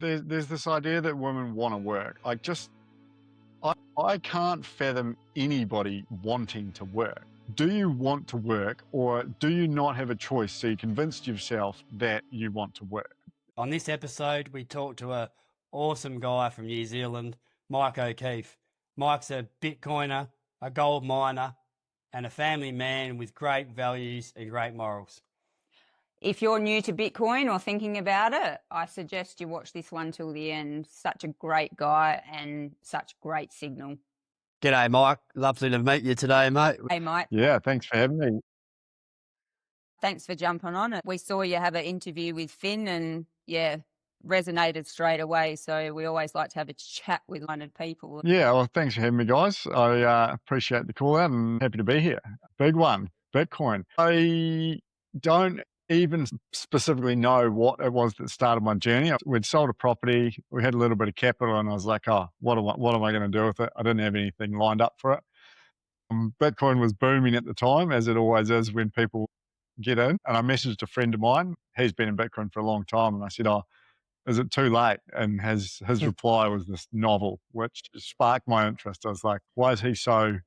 there's this idea that women want to work. I can't fathom anybody wanting to work. Do you want to work, or do you not have a choice so you convinced yourself that you want to work? On this episode, we talked to a awesome guy from New Zealand, Mike O'Keefe. Mike's a Bitcoiner, a gold miner, and a family man with great values and great morals. If you're new to Bitcoin or thinking about it, I suggest you watch this one till the end. Such a great guy and such great signal. G'day, Mike. Lovely to meet you today, mate. Hey, Mike. Yeah, thanks for having me. Thanks for jumping on it. We saw you have an interview with Finn and, resonated straight away. So we always like to have a chat with minded people. Yeah, well, thanks for having me, guys. I appreciate the call out and happy to be here. Big one, Bitcoin. I don't even specifically know what it was that started my journey. We'd sold a property, we had a little bit of capital, and I was like, oh, what am I going to do with it? I didn't have anything lined up for it. Bitcoin was booming at the time, as it always is when people get in. And I messaged a friend of mine. He's been in Bitcoin for a long time. And I said, oh, is it too late? And his reply was this novel, which sparked my interest. I was like, why is he so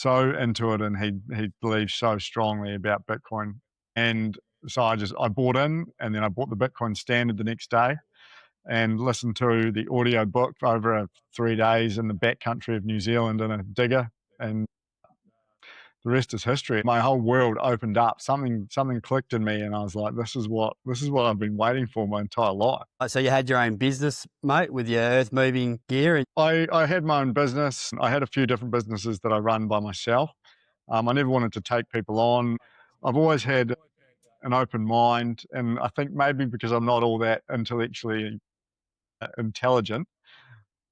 into it? And he believes so strongly about Bitcoin. And so I bought in, and then I bought the Bitcoin Standard the next day and listened to the audio book over 3 days in the backcountry of New Zealand in a digger. And the rest is history. My whole world opened up. Something clicked in me, and I was like, this is what I've been waiting for my entire life. So you had your own business, mate, with your earth moving gear? I had my own business. I had a few different businesses that I run by myself. I never wanted to take people on. I've always had an open mind, and I think maybe because I'm not all that intellectually intelligent,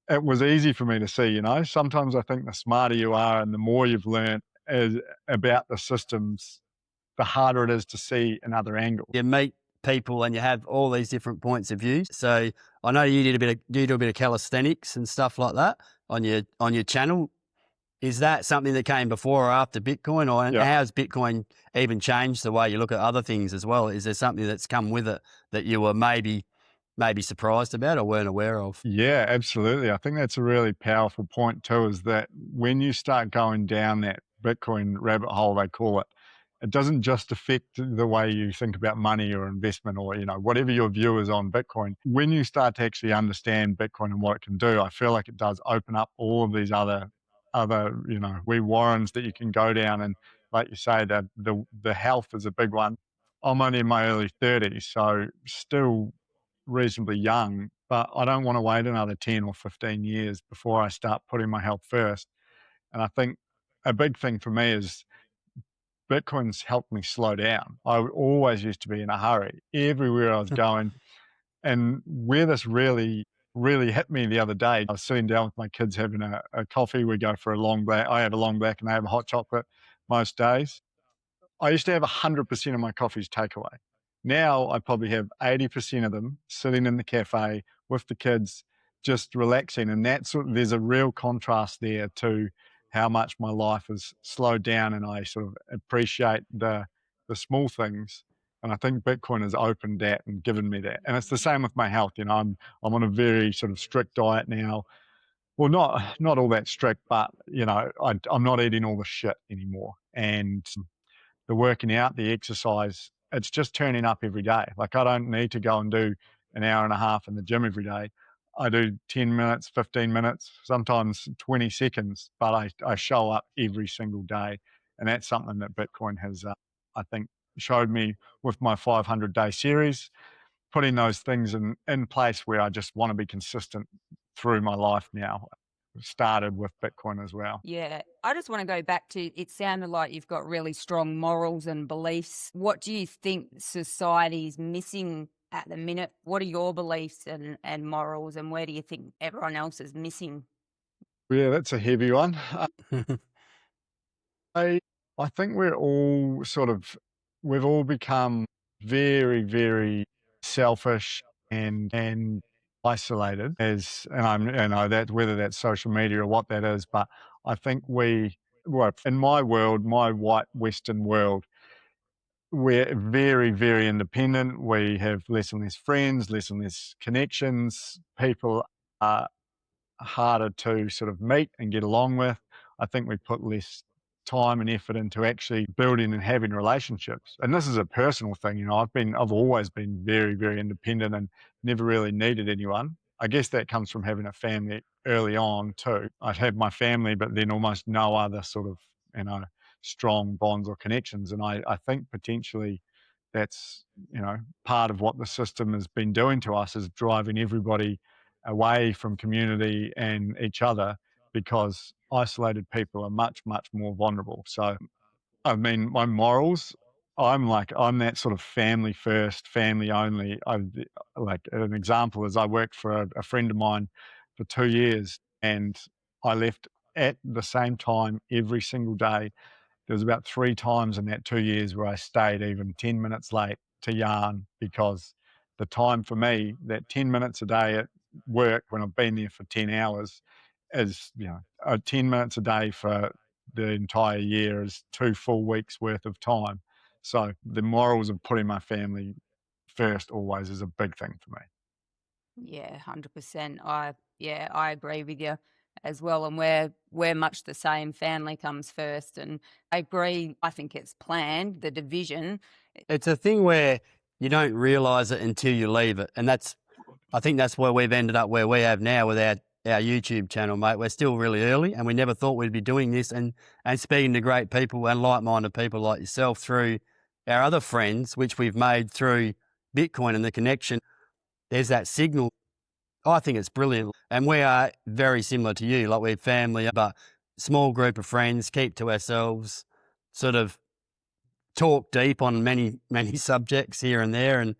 it was easy for me to see, Sometimes I think the smarter you are and the more you've learned about the systems, the harder it is to see another angle. You meet people and you have all these different points of view. So I know you do a bit of calisthenics and stuff like that on your channel. Is that something that came before or after Bitcoin, or Yeah. how has Bitcoin even changed the way you look at other things as well? Is there something that's come with it that you were maybe surprised about or weren't aware of? Yeah, absolutely. I think that's a really powerful point too, is that when you start going down that Bitcoin rabbit hole, they call it, it doesn't just affect the way you think about money or investment or, whatever your view is on Bitcoin. When you start to actually understand Bitcoin and what it can do, I feel like it does open up all of these other, wee warrens that you can go down. And like you say, that the health is a big one. I'm only in my early 30s, so still reasonably young, but I don't want to wait another 10 or 15 years before I start putting my health first. And I think a big thing for me is Bitcoin's helped me slow down. I always used to be in a hurry everywhere I was going. And where this really, really hit me the other day, I was sitting down with my kids having a coffee. We go for a long black. I have a long black and they have a hot chocolate most days. I used to have 100% of my coffees takeaway. Now I probably have 80% of them sitting in the cafe with the kids, just relaxing. And there's a real contrast there to how much my life has slowed down, and I sort of appreciate the small things. And I think Bitcoin has opened that and given me that. And it's the same with my health. I'm on a very sort of strict diet now. Well, not all that strict, but I'm not eating all the shit anymore. And the working out, the exercise, it's just turning up every day. Like, I don't need to go and do an hour and a half in the gym every day. I do 10 minutes, 15 minutes, sometimes 20 seconds, but I show up every single day. And that's something that Bitcoin has, I think, showed me with my 500-day series, putting those things in place where I just want to be consistent through my life now. Started with Bitcoin as well. Yeah. I just want to go back to, it sounded like you've got really strong morals and beliefs. What do you think society is missing at the minute? What are your beliefs and morals, and where do you think everyone else is missing? Yeah, that's a heavy one. I think we've all become very, very selfish and isolated, that whether that's social media or what that is, but I think in my world, my white Western world, we're very, very independent. We have less and less friends, less and less connections. People are harder to sort of meet and get along with. I think we put less time and effort into actually building and having relationships. And this is a personal thing, you know. I've always been very, very independent and never really needed anyone. I guess that comes from having a family early on too. I'd have my family, but then almost no other sort of, you know, strong bonds or connections. And I think potentially that's, you know, part of what the system has been doing to us is driving everybody away from community and each other because isolated people are much, much more vulnerable. So, I mean, my morals, I'm that sort of family first, family only. Like an example is I worked for a friend of mine for 2 years and I left at the same time every single day. There was about 3 times in that 2 years where I stayed even 10 minutes late to yarn because the time for me, that 10 minutes a day at work when I've been there for 10 hours is, you know, 10 minutes a day for the entire year is 2 full weeks worth of time. So the morals of putting my family first always is a big thing for me. Yeah, 100%. I agree with you as well. And we're much the same. Family comes first. And I agree. I think it's planned, the division. It's a thing where you don't realise it until you leave it. And I think that's where we've ended up where we have now with our YouTube channel, mate. We're still really early and we never thought we'd be doing this and speaking to great people and like-minded people like yourself through our other friends, which we've made through Bitcoin and the connection. There's that signal. I think it's brilliant. And we are very similar to you. Like we're family, but small group of friends, keep to ourselves, sort of talk deep on many, many subjects here and there. And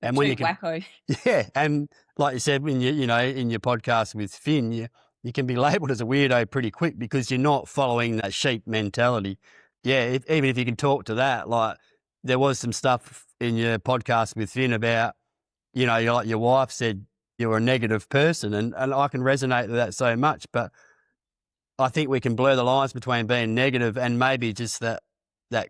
when Too you can, wacko. yeah. And like you said, when you know, in your podcast with Finn, you can be labelled as a weirdo pretty quick because you're not following that sheep mentality. Yeah. Even if you can talk to that, like there was some stuff in your podcast with Finn about, you know, like your wife said, you're a negative person, and I can resonate with that so much. But I think we can blur the lines between being negative and maybe just that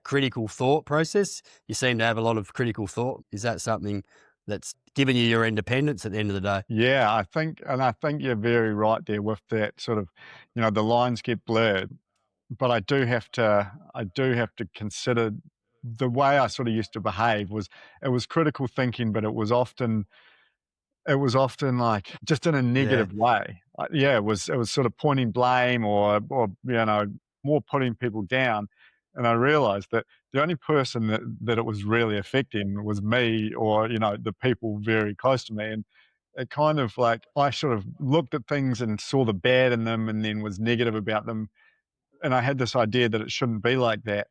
critical thought process. You seem to have a lot of critical thought. Is that something that's given you your independence at the end of the day? Yeah, I think you're very right there with that sort of, you know, the lines get blurred. But I do have to consider the way I sort of used to behave was it was critical thinking, but it was often like just in a Yeah. negative way. Yeah, it was sort of pointing blame or you know, more putting people down. And I realized that the only person that it was really affecting was me or, you know, the people very close to me. And it kind of like I sort of looked at things and saw the bad in them and then was negative about them, and I had this idea that it shouldn't be like that.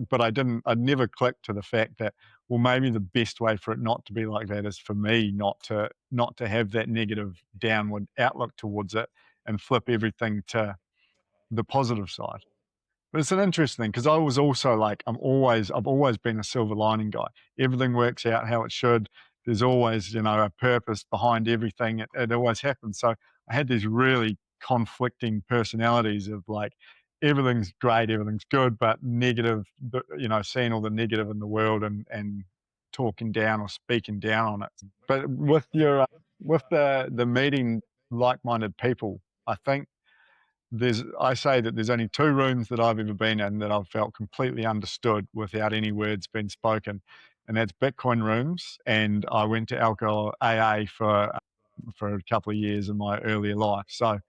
But I'd never clicked to the fact that, well, maybe the best way for it not to be like that is for me not to have that negative downward outlook towards it and flip everything to the positive side. But it's an interesting thing because I was also like, I've always been a silver lining guy. Everything works out how it should. There's always, you know, a purpose behind everything. It always happens. So I had these really conflicting personalities of like, everything's great, everything's good, but negative, you know, seeing all the negative in the world and talking down or speaking down on it. But with the meeting like-minded people, I think I say that there's only 2 rooms that I've ever been in that I've felt completely understood without any words being spoken, and that's Bitcoin rooms, and I went to alcohol AA for a couple of years in my earlier life. So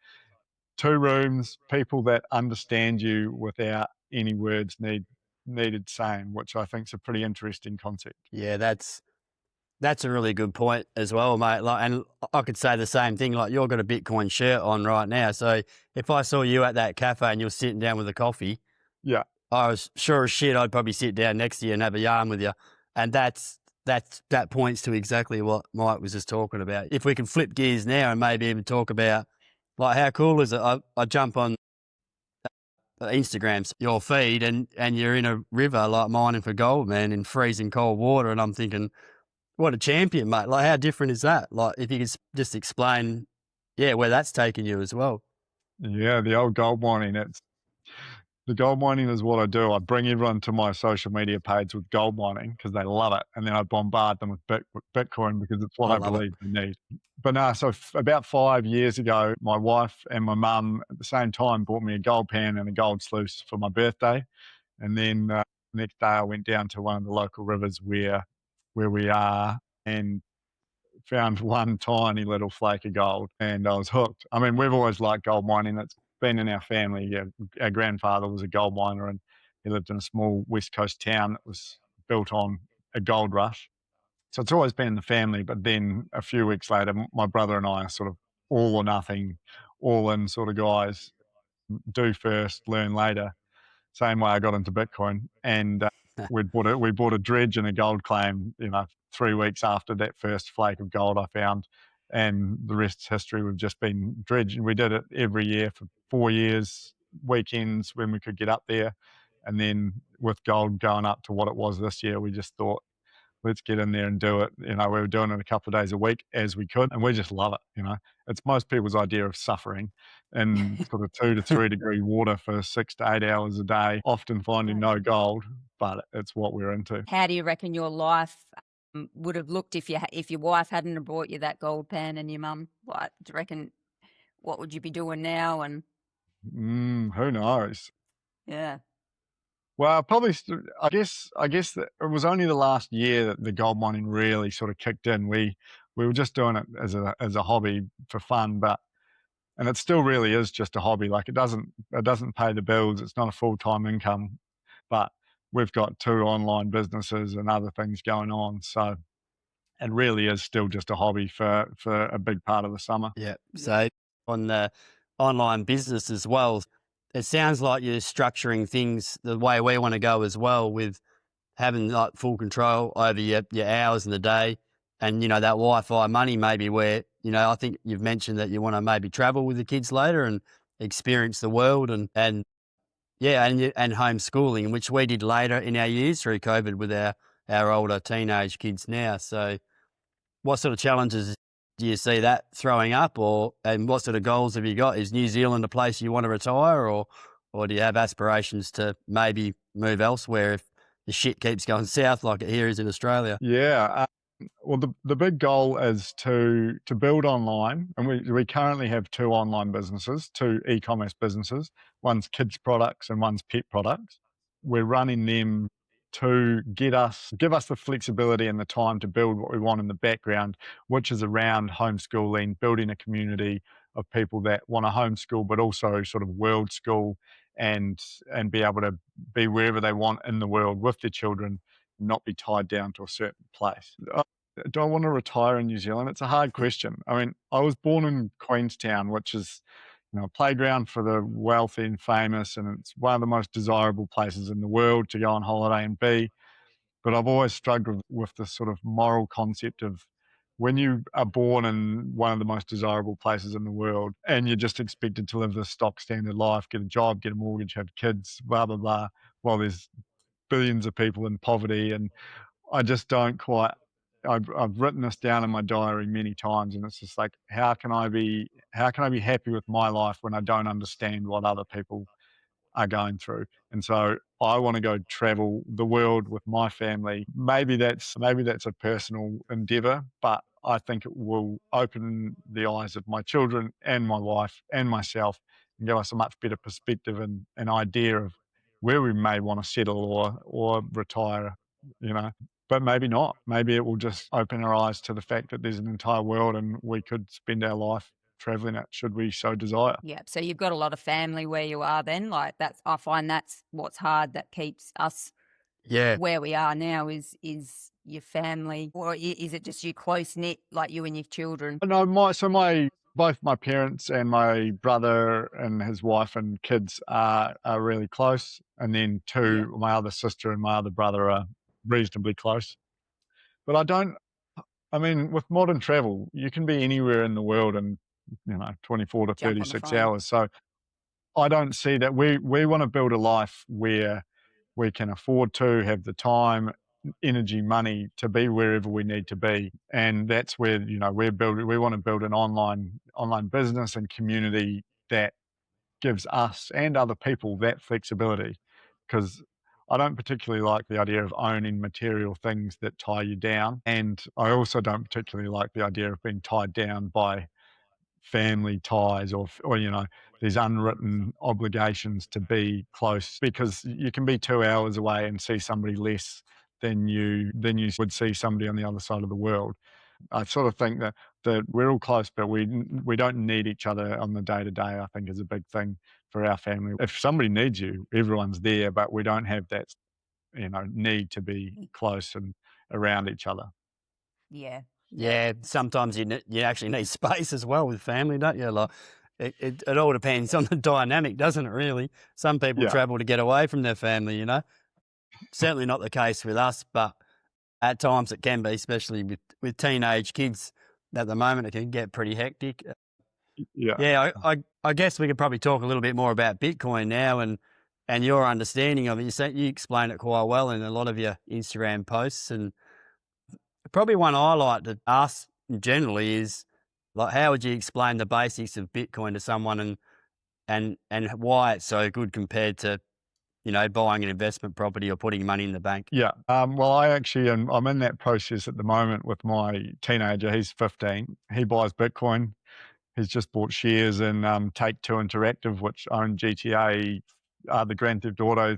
2 rooms, people that understand you without any words needed saying, which I think is a pretty interesting concept. Yeah, that's a really good point as well, mate. Like, and I could say the same thing. Like, you've got a Bitcoin shirt on right now. So if I saw you at that cafe and you're sitting down with a coffee, Yeah. I was sure as shit I'd probably sit down next to you and have a yarn with you. And that points to exactly what Mike was just talking about. If we can flip gears now and maybe even talk about, like, how cool is it? I jump on Instagram's your feed and you're in a river like mining for gold, man, in freezing cold water. And I'm thinking, what a champion, mate. Like, how different is that? Like, if you could just explain, yeah, where that's taken you as well. Yeah, the old gold mining, The gold mining is what I do. I bring everyone to my social media page with gold mining because they love it, and then I bombard them with Bitcoin because it's what I I love it. believe they need. But no, so about 5 years ago, my wife and my mum at the same time bought me a gold pan and a gold sluice for my birthday, and then the next day I went down to one of the local rivers where we are and found one tiny little flake of gold, and I was hooked. I mean, we've always liked gold mining. It's been in our family. Yeah, our grandfather was a gold miner, and he lived in a small west coast town that was built on a gold rush. So it's always been in the family. But then a few weeks later, my brother and I are sort of all or nothing, all in sort of guys. Do first, learn later. Same way I got into Bitcoin, and we bought a dredge and a gold claim. 3 weeks after that first flake of gold I found, and the rest's history. We've just been dredging. We did it every year for 4 years, weekends when we could get up there, and then with gold going up to what it was this year, we just thought, let's get in there and do it. We were doing it a couple of days a week as we could, and we just love it. It's most people's idea of suffering in sort of 2 to 3 degree water for 6 to 8 hours a day, often finding no gold, but it's what we're into. How do you reckon your life would have looked if your wife hadn't have brought you that gold pan and your mum? What do you reckon? What would you be doing now? And Who knows? yeah, Well, probably. I guess that it was only the last year that the gold mining really sort of kicked in. We were just doing it as a hobby for fun, and it still really is just a hobby. Like it doesn't pay the bills. It's not a full-time income, but we've got 2 online businesses and other things going on. So it really is still just a hobby for a big part of the summer. Yeah. So on the online business as well, it sounds like you're structuring things the way we want to go as well, with having like full control over your hours in the day, and that Wi-Fi money maybe where, I think you've mentioned that you want to maybe travel with the kids later and experience the world, and yeah, and homeschooling, which we did later in our years through COVID with our older teenage kids now. So what sort of challenges do you see that throwing up, and what sort of goals have you got? Is New Zealand a place you want to retire, or do you have aspirations to maybe move elsewhere if the shit keeps going south like it here is in Australia? Yeah. Well, the big goal is to build online, and we currently have 2 online businesses, 2 e-commerce businesses. One's kids products and one's pet products. We're running them to give us the flexibility and the time to build what we want in the background, which is around homeschooling, building a community of people that want to homeschool, but also sort of world school and be able to be wherever they want in the world with their children, not be tied down to a certain place. Do I want to retire in New Zealand? It's a hard question. I mean, I was born in Queenstown, which is, a playground for the wealthy and famous, and it's one of the most desirable places in the world to go on holiday and be. But I've always struggled with this sort of moral concept of when you are born in one of the most desirable places in the world and you're just expected to live this stock standard life, get a job, get a mortgage, have kids, blah, blah, blah, while there's billions of people in poverty. And I just don't quite. I've written this down in my diary many times, and it's just like, how can I be happy with my life when I don't understand what other people are going through? And so I want to go travel the world with my family. Maybe that's a personal endeavor, but I think it will open the eyes of my children and my wife and myself and give us a much better perspective and an idea of where we may want to settle or retire, you know. But maybe not. Maybe it will just open our eyes to the fact that there's an entire world and we could spend our life traveling it should we so desire. yeah. So you've got a lot of family where you are. Then, like I find that's what's hard that keeps us Yeah. where we are now is your family, or is it just you close knit like you and your children? No, my both my parents and my brother and his wife and kids are really close, and then Yeah, my other sister and my other brother are reasonably close. But I don't. I mean, with modern travel, you can be anywhere in the world in 24 to jump on the 36 phone. hours. So I don't see that. We want to build a life where we can afford to have the time, energy, money to be wherever we need to be, and that's where we want to build an online business and community that gives us and other people that flexibility, because I don't particularly like the idea of owning material things that tie you down. And I also don't particularly like the idea of being tied down by family ties or these unwritten obligations to be close, because you can be 2 hours away and see somebody less than you would see somebody on the other side of the world. I sort of think that we're all close, but we don't need each other on the day to day. I think is a big thing for our family. If somebody needs you, everyone's there, but we don't have that need to be close and around each other. Yeah. Yeah, sometimes you actually need space as well with family, don't you? Like it all depends on the dynamic, doesn't it? Really, some people Yeah, travel to get away from their family. Certainly not the case with us, but at times it can be, especially with teenage kids. At the moment, it can get pretty hectic. yeah. Yeah, I guess we could probably talk a little bit more about Bitcoin now and your understanding of it. You explain it quite well in a lot of your Instagram posts, and probably one I like to ask generally is like, how would you explain the basics of Bitcoin to someone and why it's so good compared to buying an investment property or putting money in the bank? Yeah. Well, I'm in that process at the moment with my teenager. He's 15. He buys Bitcoin. He's just bought shares in Take Two Interactive, which own GTA, the Grand Theft Auto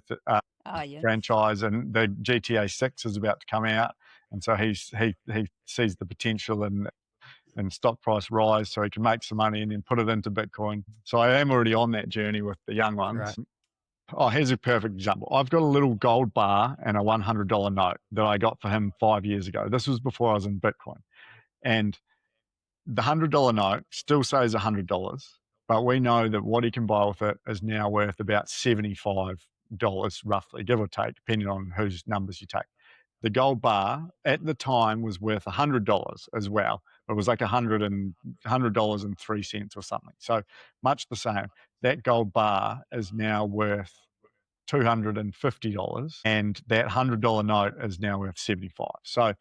Oh, yeah. franchise, and the GTA 6 is about to come out. And so he sees the potential and stock price rise, so he can make some money and then put it into Bitcoin. So I am already on that journey with the young ones. Right. Oh, here's a perfect example. I've got a little gold bar and a $100 note that I got for him 5 years ago. This was before I was in Bitcoin. And the $100 note still says $100, but we know that what he can buy with it is now worth about $75 roughly, give or take, depending on whose numbers you take. The gold bar at the time was worth $100 as well. It was like $100.03 or something. So much the same. That gold bar is now worth $250, and that $100 note is now worth 75. So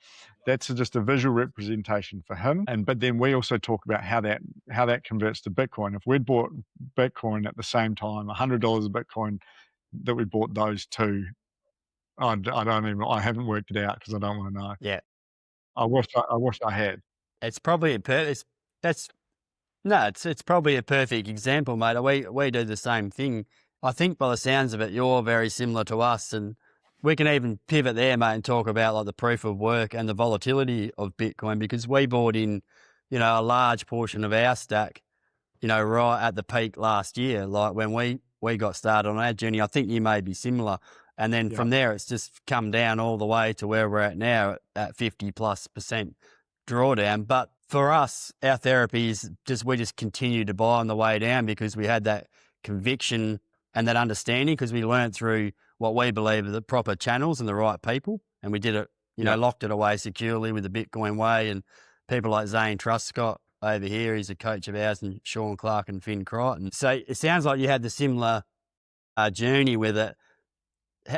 that's just a visual representation for him. But then we also talk about how that converts to Bitcoin. If we'd bought Bitcoin at the same time, $100 of Bitcoin that we bought those two, I haven't worked it out because I don't want to know. Yeah, I wish I had. it's probably that's no, it's probably a perfect example, mate. We do the same thing. I think by the sounds of it, you're very similar to us, and we can even pivot there, mate, and talk about like the proof of work and the volatility of Bitcoin, because we bought in, a large portion of our stack, right at the peak last year, like when we got started on our journey. I think you may be similar. And then Yeah. from there, it's just come down all the way to where we're at now at 50+% drawdown. But for us, our therapy is we just continue to buy on the way down because we had that conviction and that understanding, because we learned through what we believe are the proper channels and the right people. And we did it, Yeah. locked it away securely with the Bitcoin way. And people like Zane Truscott over here, he's a coach of ours, and Sean Clark and Finn Crichton. So it sounds like you had the similar journey with it.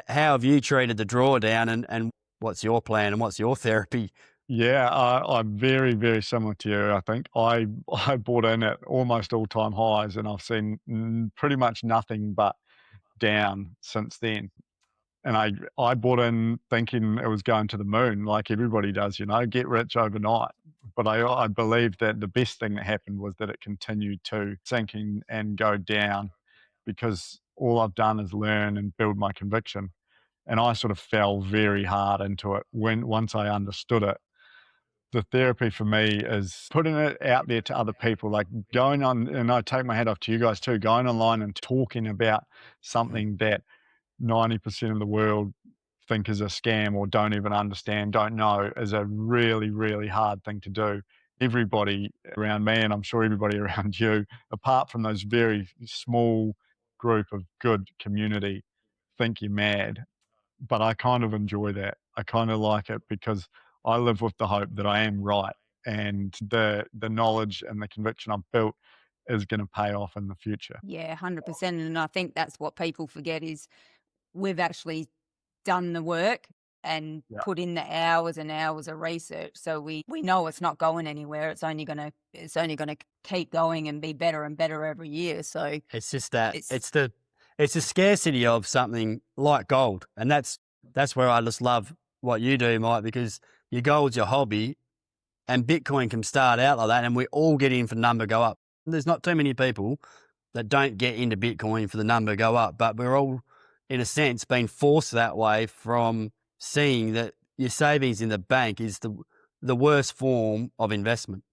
How have you treated the drawdown, and what's your plan and what's your therapy? Yeah, I'm very, very similar to you. I think I bought in at almost all-time highs, and I've seen pretty much nothing but down since then. And I bought in thinking it was going to the moon, like everybody does, get rich overnight. But I believe that the best thing that happened was that it continued to sink and go down, because all I've done is learn and build my conviction. And I sort of fell very hard into it once I understood it. The therapy for me is putting it out there to other people, like going on, and I take my hat off to you guys too, going online and talking about something that 90% of the world think is a scam or don't even understand, don't know, is a really, really hard thing to do. Everybody around me, and I'm sure everybody around you, apart from those very small group of good community, think you're mad. But I kind of enjoy that. I kind of like it because I live with the hope that I am right, and the knowledge and the conviction I've built is going to pay off in the future. Yeah, 100%. And I think that's what people forget is we've actually done the work and Yeah. put in the hours and hours of research. So we know it's not going anywhere. It's only gonna keep going and be better and better every year. So It's just that it's it's the scarcity of something like gold, and that's where I just love what you do, Mike, because your gold's your hobby, and Bitcoin can start out like that, and we all get in for the number go up. There's not too many people that don't get into Bitcoin for the number go up, but we're all, in a sense, being forced that way from seeing that your savings in the bank is the worst form of investment.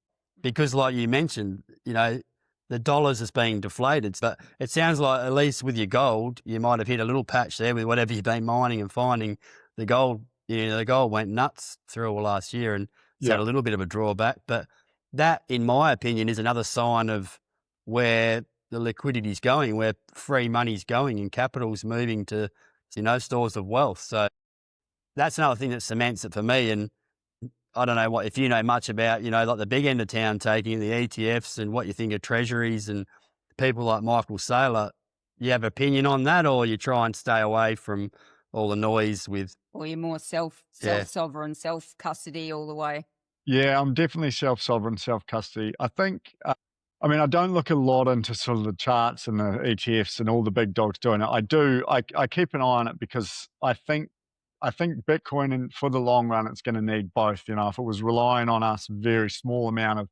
Because like you mentioned, the dollars is being deflated. But it sounds like, at least with your gold, you might have hit a little patch there with whatever you've been mining and finding. The gold, the gold went nuts through all last year, and it's had Yeah. a little bit of a drawback. But that, in my opinion, is another sign of where the liquidity is going, where free money's going and capital's moving to, stores of wealth. So that's another thing that cements it for me. And I don't know if you know much about, like the big end of town taking the ETFs and what you think of treasuries and people like Michael Saylor. You have opinion on that, or you try and stay away from all the noise with? or you're more self sovereign, self custody all the way. Yeah, I'm definitely self-sovereign, self-custody. I think, I mean, I don't look a lot into sort of the charts and the ETFs and all the big dogs doing it. I do. I keep an eye on it because I think Bitcoin, and for the long run, it's going to need both. If it was relying on us, very small amount of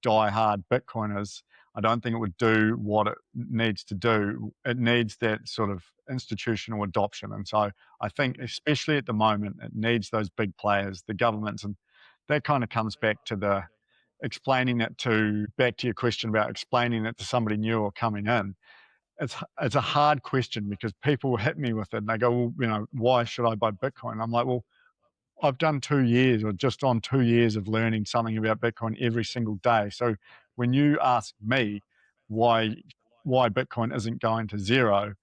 die-hard Bitcoiners, I don't think it would do what it needs to do. It needs that sort of institutional adoption. And so I think, especially at the moment, it needs those big players, the governments. And that kind of comes back to back to your question about explaining it to somebody new or coming in. It's a hard question because people hit me with it and they go, well, why should I buy Bitcoin? I'm like, well, I've done 2 years or just on 2 years of learning something about Bitcoin every single day. So when you ask me why Bitcoin isn't going to zero,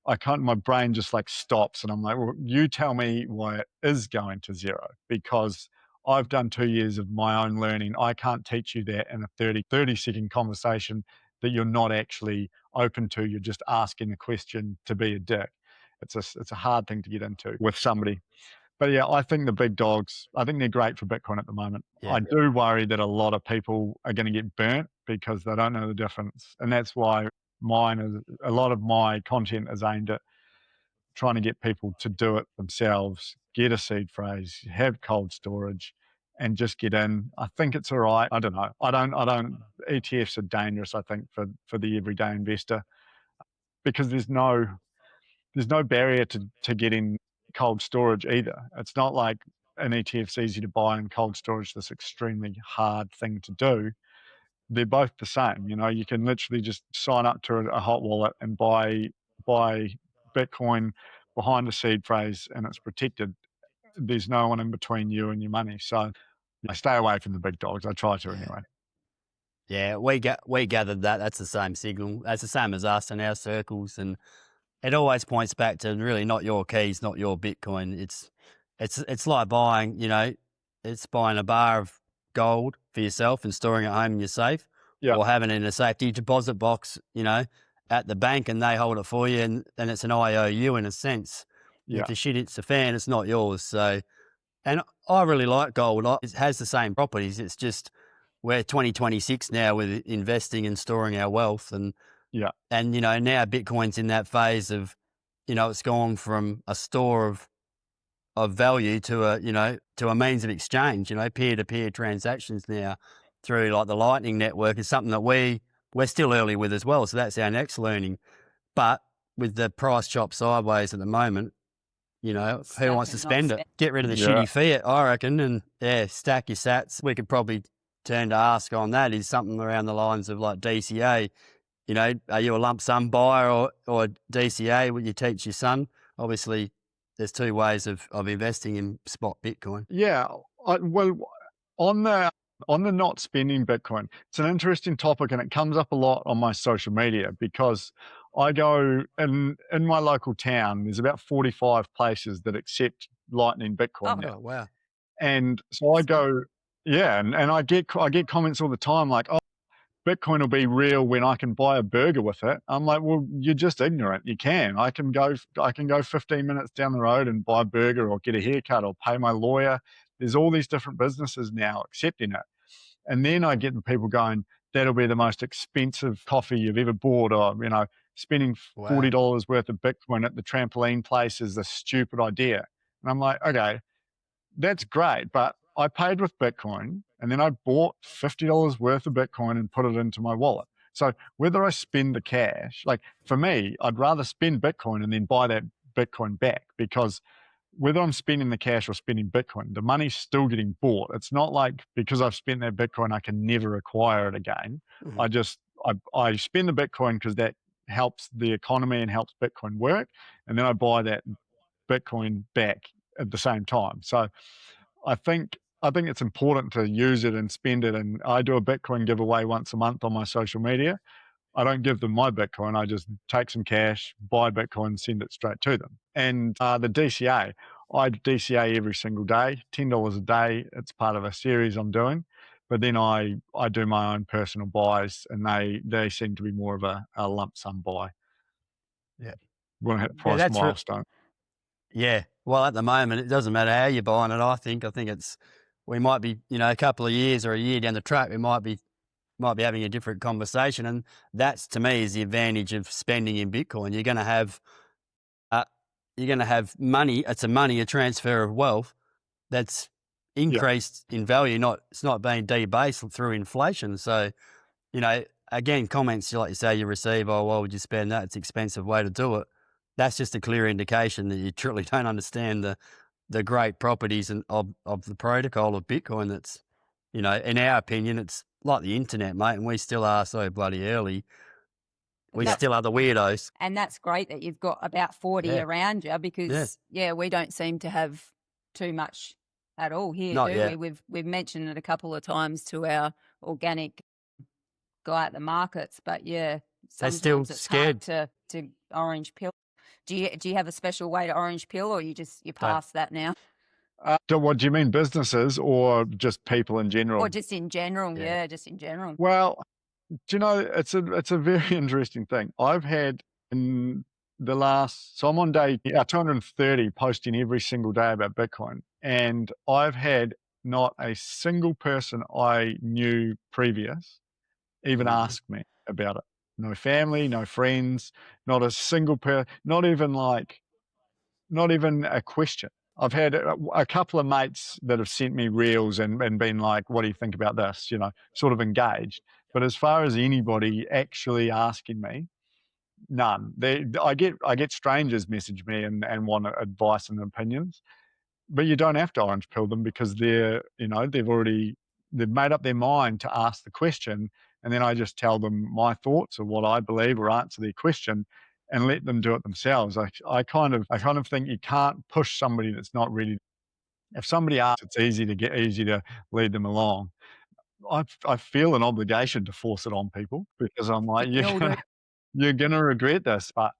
my brain just like stops and I'm like, well, you tell me why it is going to zero, because I've done 2 years of my own learning. I can't teach you that in a 30-second conversation that you're not actually open to. You're just asking a question to be a dick. It's a hard thing to get into with somebody. But yeah, I think the big dogs, I think they're great for Bitcoin at the moment. Yeah. I do worry that a lot of people are going to get burnt because they don't know the difference. And that's why a lot of my content is aimed at trying to get people to do it themselves, get a seed phrase, have cold storage, and just get in. I think it's all right. I don't know. ETFs are dangerous, I think, for the everyday investor, because there's no barrier to getting cold storage either. It's not like an ETF's easy to buy and cold storage this extremely hard thing to do. They're both the same. You can literally just sign up to a hot wallet and buy Bitcoin behind a seed phrase, and it's protected. There's no one in between you and your money. So I stay away from the big dogs. I try to anyway. Yeah, we gathered that. That's the same signal. That's the same as us in our circles, and it always points back to really not your keys, not your Bitcoin. It's like buying, it's buying a bar of gold for yourself and storing it home in your safe, Yeah. or having it in a safety deposit box, at the bank, and they hold it for you, and it's an IOU in a sense. Yeah. If the shit hits the fan, it's not yours. So, and I really like gold. It has the same properties. It's just we're 2026 now with investing and storing our wealth, and Yeah. and now Bitcoin's in that phase of, it's gone from a store of value to a means of exchange. Peer to peer transactions now through like the Lightning Network is something that we're still early with as well. So that's our next learning. But with the price chop sideways at the moment, who wants to spend it? Get rid of the Yeah. shitty fiat, I reckon, and stack your sats. We could probably turn to ask on that is something around the lines of like DCA. Are you a lump sum buyer or DCA? Would you teach your son? Obviously, there's two ways of investing in spot Bitcoin. Yeah. Well, on the not spending Bitcoin, it's an interesting topic, and it comes up a lot on my social media because I go in my local town. There's about 45 places that accept Lightning Bitcoin now, Wow. and so I go, yeah, and I get comments all the time like, oh, Bitcoin will be real when I can buy a burger with it. I'm like, well, you're just ignorant. You can. I can go 15 minutes down the road and buy a burger or get a haircut or pay my lawyer. There's all these different businesses now accepting it. And then I get the people going, that'll be the most expensive coffee you've ever bought, or, spending Wow. $40 worth of Bitcoin at the trampoline place is a stupid idea. And I'm like, okay, that's great, but I paid with Bitcoin and then I bought $50 worth of Bitcoin and put it into my wallet. So whether I spend the cash, like for me, I'd rather spend Bitcoin and then buy that Bitcoin back, because whether I'm spending the cash or spending Bitcoin, the money's still getting bought. It's not like because I've spent that Bitcoin, I can never acquire it again. Mhm. I spend the Bitcoin because that helps the economy and helps Bitcoin work. And then I buy that Bitcoin back at the same time. So I think it's important to use it and spend it. And I do a Bitcoin giveaway once a month on my social media. I don't give them my Bitcoin. I just take some cash, buy Bitcoin, send it straight to them. And the DCA, I DCA every single day, $10 a day. It's part of a series I'm doing. But then I do my own personal buys, and they seem to be more of a lump sum buy. Yeah. Want to hit Yeah, price milestone. Yeah. Well, at the moment, it doesn't matter how you're buying it. I think we might be, a couple of years or a year down the track, we might be having a different conversation. And that's, to me, is the advantage of spending in Bitcoin. Uh, you're going to have money. It's a transfer of wealth that's Yeah. increased in value. It's not being debased through inflation. So, again, comments like you say you receive, oh, why would you spend that? It's an expensive way to do it. That's just a clear indication that you truly don't understand the great properties of the protocol of Bitcoin. That's, in our opinion, it's like the internet, mate, and we still are so bloody early. We That's- still are the weirdos. And that's great that you've got about 40 Yeah. around you, because we don't seem to have too much at all here, Not do yet. we? We've mentioned it a couple of times to our organic guy at the markets, but They're sometimes still it's scared. hard to orange pill. Do you have a special way to orange pill, or you pass that now? What do you mean, businesses or just people in general? Or just in general? Yeah. Yeah, just in general. Well, do you know, it's a very interesting thing. I've had in the last, so I'm on day 230 posting every single day about Bitcoin, and I've had not a single person I knew previous even Mhm. ask me about it. No family, no friends, not a single not even a question. I've had a couple of mates that have sent me reels and been like, what do you think about this? Sort of engaged. But as far as anybody actually asking me, none. I get strangers message me and want advice and opinions, but you don't have to orange pill them, because they've made up their mind to ask the question, and then I just tell them my thoughts or what I believe or answer their question, and let them do it themselves. I kind of think you can't push somebody that's not ready. If somebody asks, it's easy to lead them along. I feel an obligation to force it on people, because I'm like, We all do. you're gonna regret this. But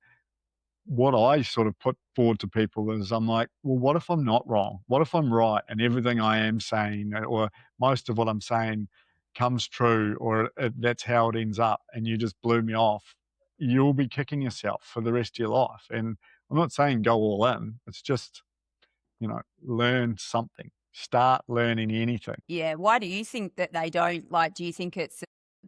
what I sort of put forward to people is, I'm like, well, what if I'm not wrong? What if I'm right and everything I am saying, or most of what I'm saying, comes true, or that's how it ends up, and you just blew me off? You'll be kicking yourself for the rest of your life. And I'm not saying go all in. It's just, learn something. Start learning anything. Yeah. Why do you think that they don't? Like, do you think it's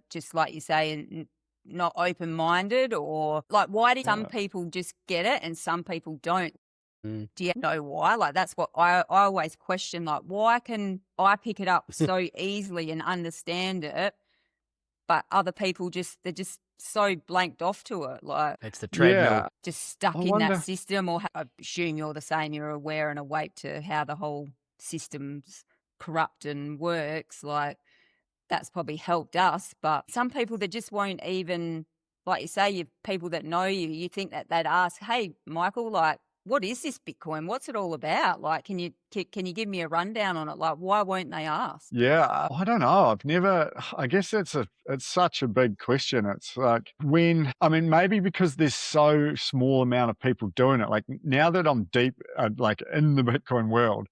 just like you say, not open-minded, or like, why do some people just get it and some people don't? Do you know why? Like, that's what I always question. Like, why can I pick it up so easily and understand it, but other people they're just so blanked off to it? Like, It's the treadmill. Yeah. just stuck I in wonder. that system, or I assume you're the same. You're aware and awake to how the whole system's corrupt and works. Like, that's probably helped us, but some people that just won't even, like you say, you people that know you, you think that they'd ask, hey, Michael, like, what is this Bitcoin? What's it all about? Like, can you give me a rundown on it? Like, why won't they ask? Yeah, I don't know. I guess it's such a big question. It's like, maybe because there's so small amount of people doing it. Like, now that I'm deep, like in the Bitcoin world,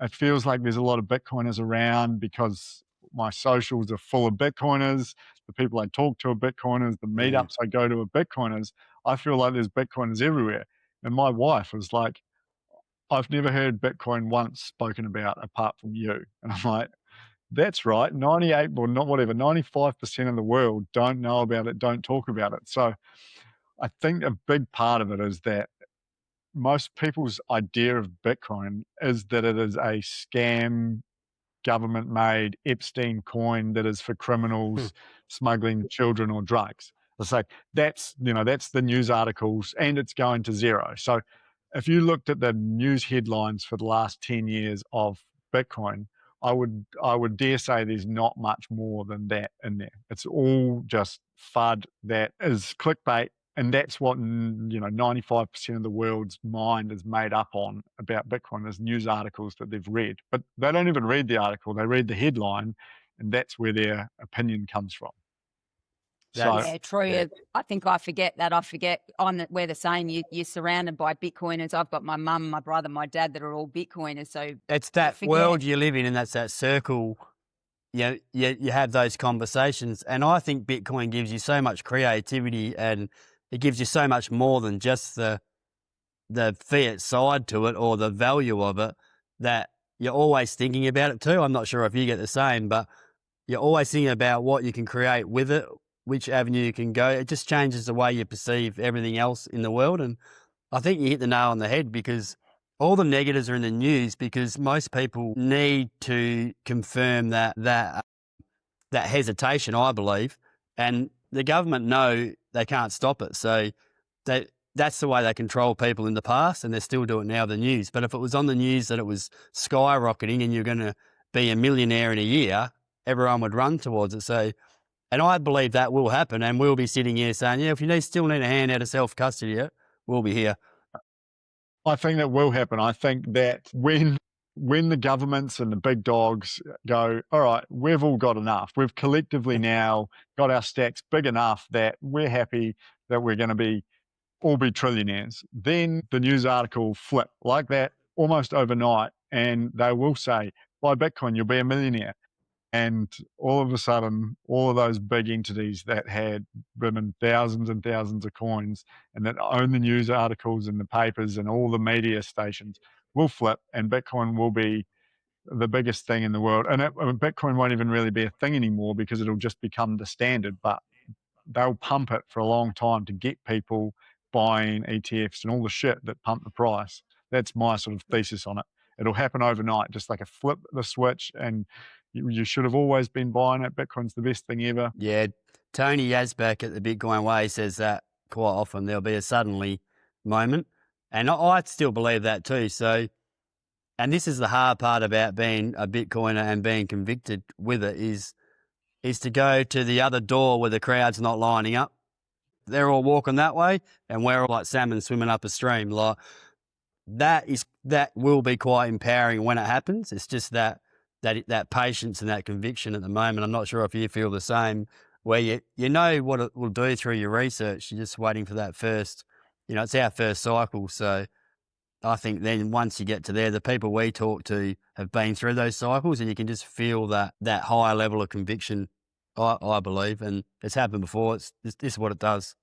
it feels like there's a lot of Bitcoiners around, because my socials are full of Bitcoiners. The people I talk to are Bitcoiners. The Yeah. meetups I go to are Bitcoiners. I feel like there's Bitcoiners everywhere. And my wife was like, I've never heard Bitcoin once spoken about apart from you. And I'm like, that's right. 98 or not whatever, 95% of the world don't know about it, don't talk about it. So I think a big part of it is that most people's idea of Bitcoin is that it is a scam, government made Epstein coin that is for criminals smuggling children or drugs. It's like that's the news articles, and it's going to zero. So if you looked at the news headlines for the last 10 years of Bitcoin, I would dare say there's not much more than that in there. It's all just FUD that is clickbait, and that's what 95% of the world's mind is made up on about Bitcoin is news articles that they've read. But they don't even read the article; they read the headline, and that's where their opinion comes from. So That's Yeah, true. yeah. I think I forget that. We're the same. You're surrounded by Bitcoiners. I've got my mum, my brother, my dad that are all Bitcoiners. So It's you that forget. world you live in, and that's that circle. You have those conversations, and I think Bitcoin gives you so much creativity, and it gives you so much more than just the fiat side to it or the value of it. That you're always thinking about it too. I'm not sure if you get the same, but you're always thinking about what you can create with it, which avenue you can go. It just changes the way you perceive everything else in the world. And I think you hit the nail on the head because all the negatives are in the news because most people need to confirm that hesitation, I believe, and the government know they can't stop it. So that's the way they control people in the past, and they're still doing it now, the news. But if it was on the news that it was skyrocketing and you're going to be a millionaire in a year, everyone would run towards it. So, and I believe that will happen, and we'll be sitting here saying, yeah, if you still need a hand out of self-custody, we'll be here. I think that will happen. I think that when the governments and the big dogs go, all right, we've all got enough. We've collectively now got our stacks big enough that we're happy that we're going to all be trillionaires. Then the news article flip like that almost overnight, and they will say, buy Bitcoin, you'll be a millionaire. And all of a sudden, all of those big entities that had been thousands and thousands of coins and that own the news articles and the papers and all the media stations will flip, and Bitcoin will be the biggest thing in the world. And Bitcoin won't even really be a thing anymore because it'll just become the standard. But they'll pump it for a long time to get people buying ETFs and all the shit that pump the price. That's my sort of thesis on it. It'll happen overnight, just like a flip the switch, and you should have always been buying it. Bitcoin's the best thing ever. Yeah, Tony Yazbek at the Bitcoin Way says that quite often there'll be a suddenly moment, and I still believe that too. So, and this is the hard part about being a Bitcoiner and being convicted with it is to go to the other door where the crowd's not lining up. They're all walking that way, and we're all like salmon swimming up a stream. Like that will be quite empowering when it happens. It's just that patience and that conviction at the moment. I'm not sure if you feel the same, where you know what it will do through your research. You're just waiting for that first, it's our first cycle. So I think then once you get to there, the people we talk to have been through those cycles, and you can just feel that higher level of conviction. I believe, and it's happened before. This is what it does.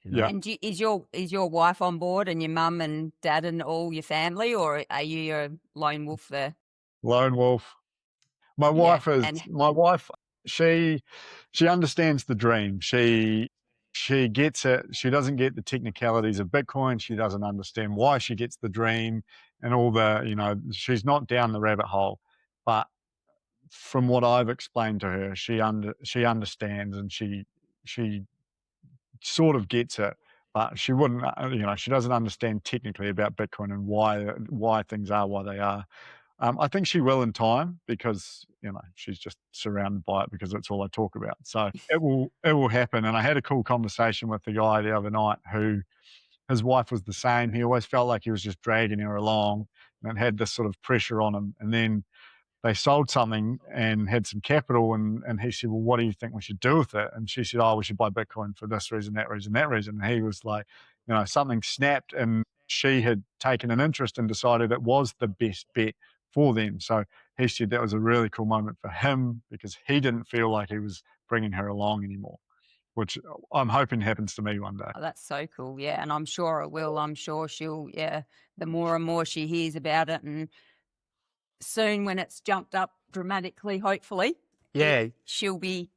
Yeah. And is your wife on board, and your mum and dad and all your family, or are you a lone wolf there? Lone wolf. My Yeah, wife is and my wife. She understands the dream. She gets it. She doesn't get the technicalities of Bitcoin. She doesn't understand why she gets the dream and all she's not down the rabbit hole. But from what I've explained to her, she understands, and she sort of gets it, but she wouldn't, she doesn't understand technically about Bitcoin and why things are why they are. I think she will in time because she's just surrounded by it because that's all I talk about. So it will happen. And I had a cool conversation with the guy the other night who his wife was the same. He always felt like he was just dragging her along and had this sort of pressure on him. And then they sold something and had some capital, and he said, well, what do you think we should do with it? And she said, oh, we should buy Bitcoin for this reason, that reason, that reason. And he was like, something snapped, and she had taken an interest and decided it was the best bet for them. So he said that was a really cool moment for him because he didn't feel like he was bringing her along anymore, which I'm hoping happens to me one day. Oh, that's so cool. Yeah. And I'm sure it will. I'm sure she'll, yeah, the more and more she hears about it, and soon when it's jumped up dramatically, hopefully, Yeah, she'll be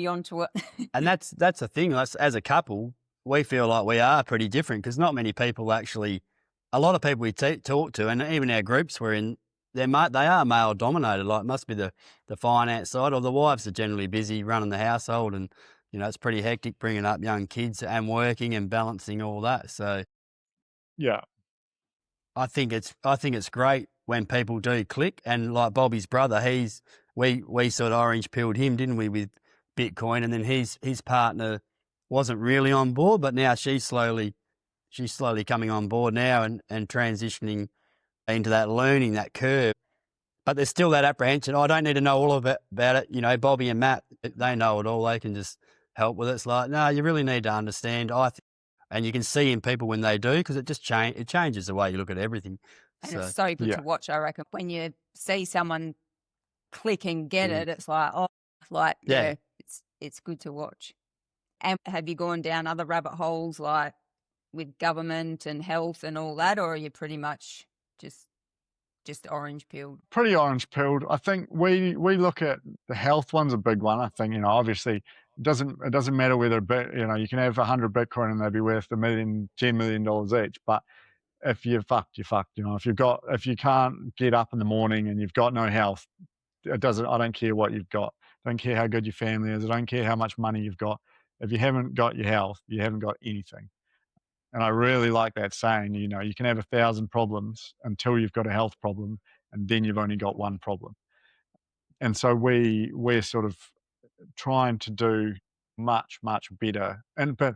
onto it. and that's the thing. Us as a couple, we feel like we are pretty different because not many people actually. A lot of people we talk to, and even our groups we're in, they are male dominated. Like it must be the finance side, or the wives are generally busy running the household, and it's pretty hectic bringing up young kids and working and balancing all that. So Yeah, I think it's great when people do click, and like Bobby's brother, we sort of orange pilled him, didn't we, with Bitcoin, and then his partner wasn't really on board, but now she's slowly coming on board now and transitioning into that learning, that curve. But there's still that apprehension. I don't need to know all of it about it. Bobby and Matt, they know it all. They can just help with it. It's like, no, you really need to understand. And you can see in people when they do, because it just it changes the way you look at everything. And So, it's so good yeah. to watch, I reckon. When you see someone click and get it, it's like, oh, like, Yeah. it's good to watch. And have you gone down other rabbit holes, like with government and health and all that, or are you pretty much just orange pilled? Pretty orange pilled. I think we look at the health one's a big one. I think, obviously it doesn't matter whether you can have 100 Bitcoin and they'll be worth $1 million, $10 million each. But if you're fucked, you're fucked. If you can't get up in the morning and you've got no health, I don't care what you've got. I don't care how good your family is. I don't care how much money you've got. If you haven't got your health, you haven't got anything. And I really like that saying, you can have 1,000 problems until you've got a health problem, and then you've only got one problem. And so we're sort of trying to do much, much better. But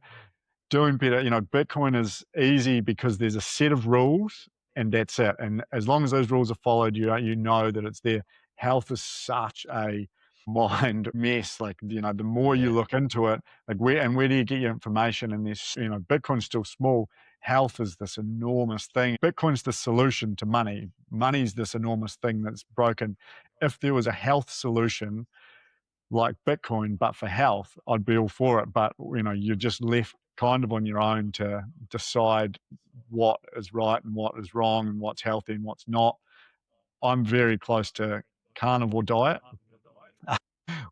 doing better, Bitcoin is easy because there's a set of rules and that's it. And as long as those rules are followed, you know that it's there. Health is such a mind mess. Like, the more you look into it, like where do you get your information? And this, Bitcoin's still small. Health is this enormous thing. Bitcoin's the solution to money. Money's this enormous thing that's broken. If there was a health solution like Bitcoin, but for health, I'd be all for it. But, you're just left kind of on your own to decide what is right and what is wrong and what's healthy and what's not. I'm very close to carnivore diet,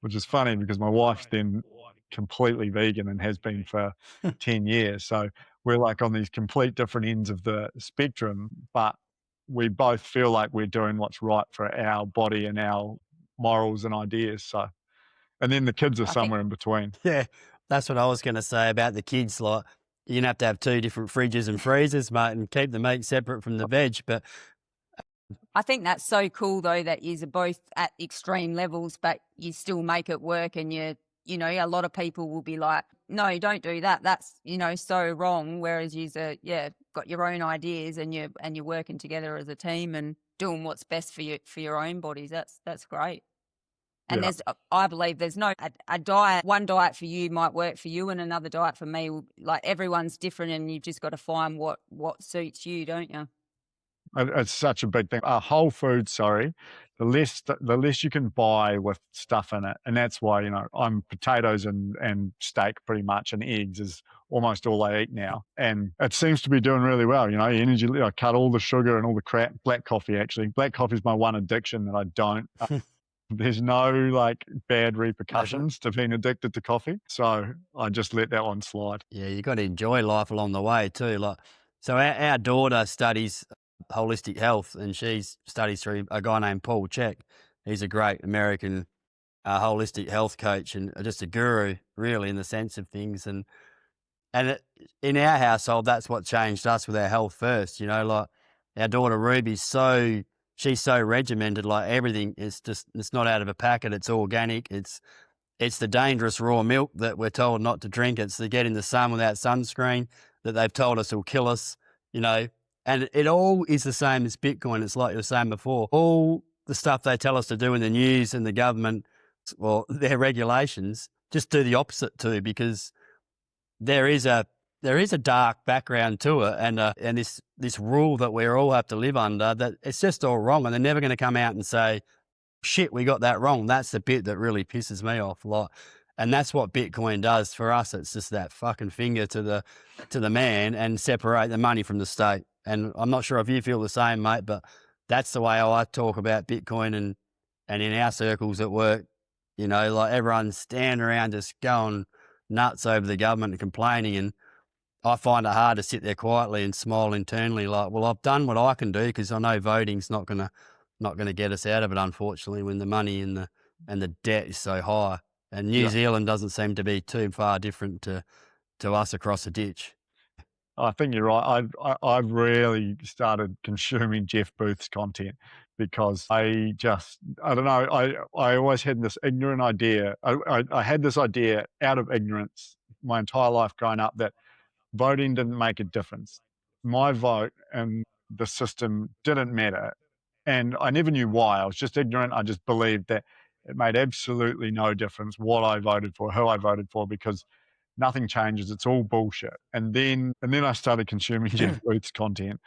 which is funny because my wife's then completely vegan and has been for 10 years. So we're like on these complete different ends of the spectrum, but we both feel like we're doing what's right for our body and our morals and ideas. So, and then the kids are I think somewhere in between. Yeah, that's what I was going to say about the kids. Like, you're going to have 2 different fridges and freezers, mate, and keep the meat separate from the veg. But I think that's so cool though that you're both at extreme levels, but you still make it work. And a lot of people will be like, no, don't do that. That's so wrong. Whereas you've got your own ideas and you're working together as a team and doing what's best for your own bodies. That's great. And Yeah. I believe there's no a diet. One diet for you might work for you, and another diet for me. Like, everyone's different, and you've just got to find what suits you, don't you? It's such a big thing. Whole foods, sorry, the less you can buy with stuff in it, and that's why I'm potatoes and steak pretty much, and eggs is almost all I eat now, and it seems to be doing really well. Energy. I cut all the sugar and all the crap. Black coffee, actually, black coffee is my one addiction that I don't. There's no like bad repercussions to being addicted to coffee, so I just let that one slide. yeah, you got to enjoy life along the way too. Like, so our daughter studies holistic health, and she studies through a guy named Paul Check. He's a great American holistic health coach and just a guru, really, in the sense of things. And in our household, that's what changed us with our health first. Like our daughter Ruby's she's so regimented. Like, everything is it's not out of a packet. It's organic. It's the dangerous raw milk that we're told not to drink. It's the get in the sun without sunscreen that they've told us will kill us. And it all is the same as Bitcoin. It's like you were saying before. All the stuff they tell us to do in the news and the government, well, their regulations, just do the opposite too, because there is a there is a dark background to it, and this rule that we all have to live under, that it's just all wrong, and they're never going to come out and say, shit, we got that wrong. That's the bit that really pisses me off a lot. And that's what Bitcoin does for us. It's just that fucking finger to the man and separate the money from the state. And I'm not sure if you feel the same, mate, but that's the way I talk about Bitcoin, and in our circles at work, like everyone's standing around just going nuts over the government and complaining. And I find it hard to sit there quietly and smile internally, like, well, I've done what I can do, because I know voting's not gonna get us out of it, unfortunately, when the money and the debt is so high. And New Zealand doesn't seem to be too far different to us across the ditch. I think you're right. I've really started consuming Jeff Booth's content because I don't know. I always had this ignorant idea. I had this idea out of ignorance my entire life growing up that voting didn't make a difference. My vote and the system didn't matter. And I never knew why. I was just ignorant. I just believed that it made absolutely no difference what I voted for, who I voted for, because nothing changes. It's all bullshit. And then I started consuming Jeff Booth's content,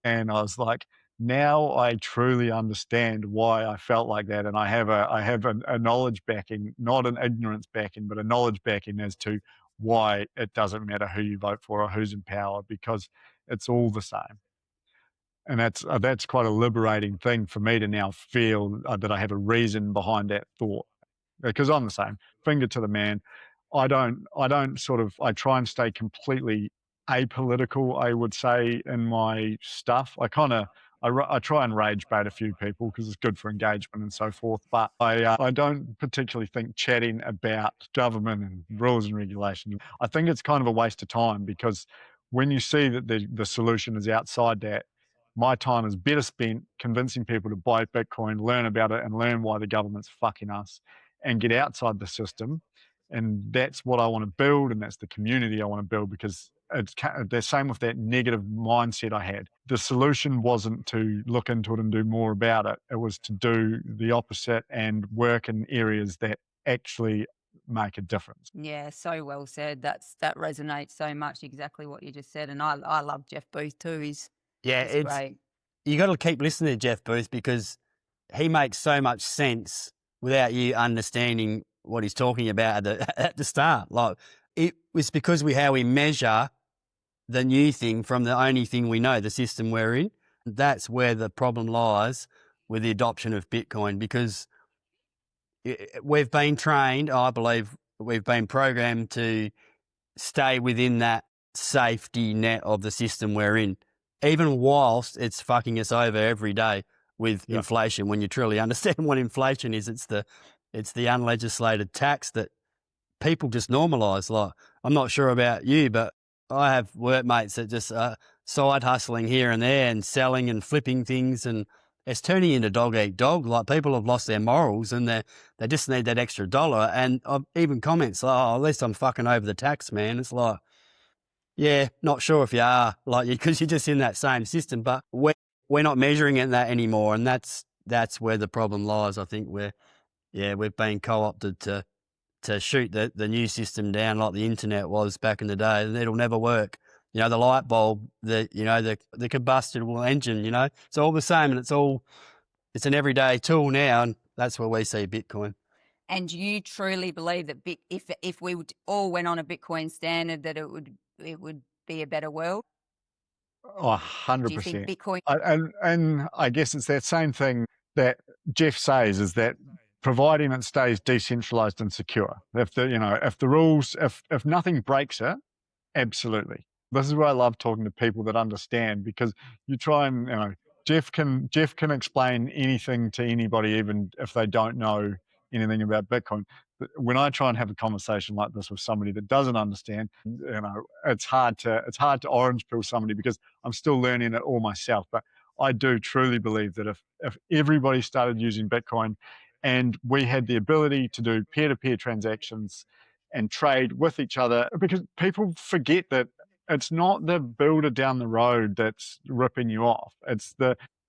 and I was like, now I truly understand why I felt like that, and I have a knowledge backing, not an ignorance backing, but a knowledge backing as to why it doesn't matter who you vote for or who's in power, because it's all the same. And that's quite a liberating thing for me to now feel that I have a reason behind that thought, because I'm the same, finger to the man. I try and stay completely apolitical, I would say, in my stuff. I try and rage bait a few people because it's good for engagement and so forth. But I don't particularly think chatting about government and rules and regulations. I think it's kind of a waste of time, because when you see that the solution is outside that, my time is better spent convincing people to buy Bitcoin, learn about it, and learn why the government's fucking us, and get outside the system. And that's what I want to build, and that's the community I want to build, because it's the same with that negative mindset I had. The solution wasn't to look into it and do more about it. It was to do the opposite and work in areas that actually make a difference. Yeah, so well said. That resonates so much, exactly what you just said. And I love Jeff Booth too. He's great. You got to keep listening to Jeff Booth, because he makes so much sense without you understanding what he's talking about at the start. Like, it was because how we measure the new thing from the only thing we know, the system we're in. That's where the problem lies with the adoption of Bitcoin, because we've been trained, I believe we've been programmed to stay within that safety net of the system we're in, even whilst it's fucking us over every day with inflation. When you truly understand what inflation is, it's the unlegislated tax that people just normalise. Like, I'm not sure about you, but I have workmates that just side hustling here and there and selling and flipping things, and it's turning into dog eat dog. Like, people have lost their morals, and they just need that extra dollar. And even comments like, "Oh, at least I'm fucking over the tax, man." It's like, yeah, not sure if you are, like, because you're just in that same system. But we're not measuring it in that anymore, and that's where the problem lies. I think we've been co-opted to shoot the new system down like the internet was back in the day, and it'll never work. The light bulb, the combustible engine, it's all the same, and it's an everyday tool now, and that's where we see Bitcoin. And you truly believe that if we all went on a Bitcoin standard, that it would be a better world? Oh, Do you think 100%. Bitcoin? And I guess it's that same thing that Jeff says, is that providing it stays decentralized and secure. If the rules, if nothing breaks it, absolutely. This is where I love talking to people that understand, because you try and, Jeff can explain anything to anybody, even if they don't know anything about Bitcoin. But when I try and have a conversation like this with somebody that doesn't understand, it's hard to orange pill somebody, because I'm still learning it all myself. But I do truly believe that if everybody started using Bitcoin, and we had the ability to do peer-to-peer transactions and trade with each other, because people forget that it's not the builder down the road that's ripping you off. It's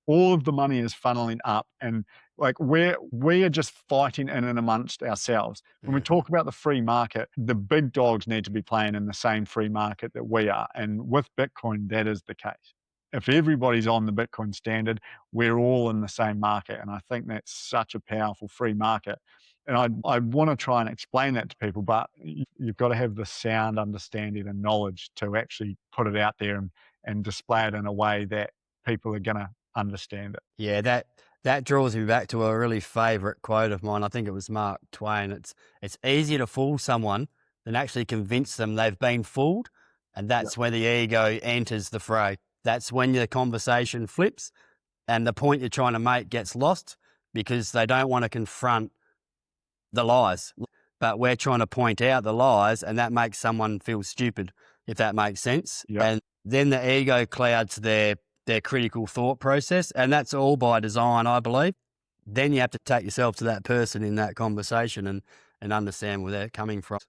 all of the money is funneling up, and Like we are just fighting in and amongst ourselves. When we Mhm. talk about the free market, the big dogs need to be playing in the same free market that we are. And with Bitcoin, that is the case. If everybody's on the Bitcoin standard, we're all in the same market. And I think that's such a powerful free market. And I want to try and explain that to people, but you've got to have the sound understanding and knowledge to actually put it out there and display it in a way that people are going to understand it. Yeah, that draws me back to a really favourite quote of mine. I think it was Mark Twain. It's easier to fool someone than actually convince them they've been fooled, and Yeah. that's where the ego enters the fray. That's when the conversation flips, and the point you're trying to make gets lost because they don't want to confront the lies. But we're trying to point out the lies, and that makes someone feel stupid, if that makes sense. Yeah. And then the ego clouds their critical thought process, and that's all by design, I believe. Then you have to take yourself to that person in that conversation and understand where they're coming from.